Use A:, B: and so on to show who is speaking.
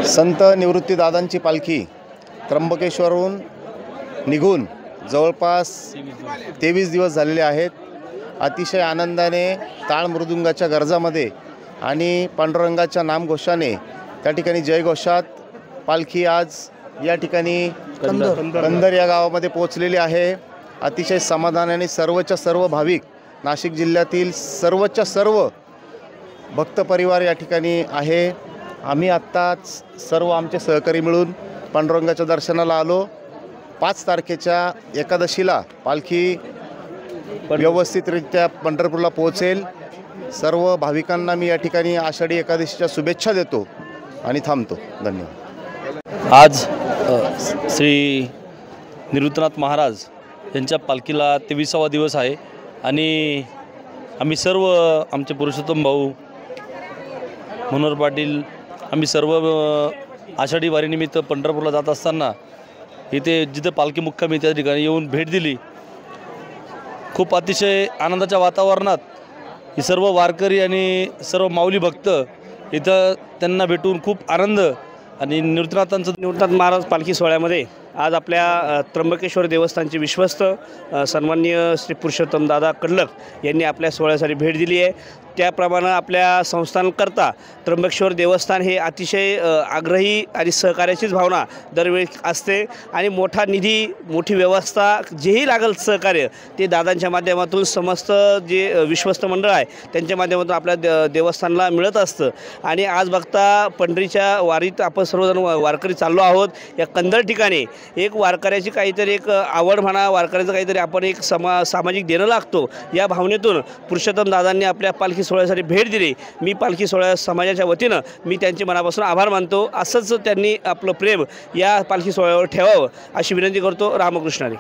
A: संत निवृत्तीदादांची पालखी त्र्यंबकेश्वरहून निघून जवळपास 23 दिवस झालेले आहेत। अतिशय आनंदाने ताळ मृदुंगाच्या गरजामध्ये आणि पांडुरंगाच्या नामघोषाने त्या ठिकाणी जयघोषात पालखी आज या ठिकाणी कंदर या गावामध्ये पोहोचलेली आहे। अतिशय समाधानाने सर्वच्या सर्व भाविक, नाशिक जिल्ह्यातील सर्वच्या सर्व भक्त परिवार या ठिकाणी आहे। आम्ही आत्ताच सर्व आमचे सहकारी मिळून पांडुरंगाच्या दर्शनाला आलो। 5 तारखेच्या एकादशीला पालखी व्यवस्थितरित्या पंढरपूरला पोहोचेल। सर्व भाविकांना मी या ठिकाणी आषाढी एकादशीच्या शुभेच्छा देतो आणि थांबतो। धन्यवाद।
B: आज श्री निवृत्तीनाथ महाराज यांच्या पालखीला 23वा दिवस आहे आणि आम्ही सर्व आमचे पुरुषोत्तम भाऊ मनोहर पाटील आम्ही सर्व आषाढी वारीनिमित्त पंढरपूरला जात असताना इथे जिथे पालखी मुक्कामी त्या ठिकाणी येऊन भेट दिली। खूप अतिशय आनंदाच्या वातावरणात ही सर्व वारकरी आणि सर्व माऊली भक्त इथं त्यांना भेटून खूप आनंद आणि निवृत्तीनाथ
C: महाराज पालखी सोहळ्यामध्ये आज आपल्या त्र्यंबकेश्वर देवस्थानचे विश्वस्त सन्माननीय श्री पुरुषोत्तम दादा कडलक यांनी आपल्या सोहळ्यासाठी भेट दिली आहे। त्याप्रमाणे आपल्या संस्थानकरता त्र्यंबकेश्वर देवस्थान हे अतिशय आग्रही आणि सहकार्याचीच भावना दरवेळी असते आणि मोठा निधी, मोठी व्यवस्था जेही लागेल सहकार्य ते दादांच्या माध्यमातून समस्त जे विश्वस्त मंडळ आहे त्यांच्या माध्यमातून आपल्या देवस्थानला मिळत असतं। आणि आज बघता पंढरीच्या वारीत आपण सर्वजण वारकरी चाललो आहोत। या कंदर ठिकाणी एक वारकऱ्याची काहीतरी एक आवड म्हणा, वारकऱ्याचं काहीतरी आपण एक सामाजिक देणं लागतो या भावनेतून पुरुषोत्तम दादांनी आपल्या पालखी सोहळ्यासाठी भेट दिली। मी पालखी सोहळ्या समाजाच्या वतीनं मी त्यांचे मनापासून आभार मानतो। असंच त्यांनी आपलं प्रेम या पालखी सोहळ्यावर ठेवावं अशी विनंती करतो। रामकृष्ण हरी।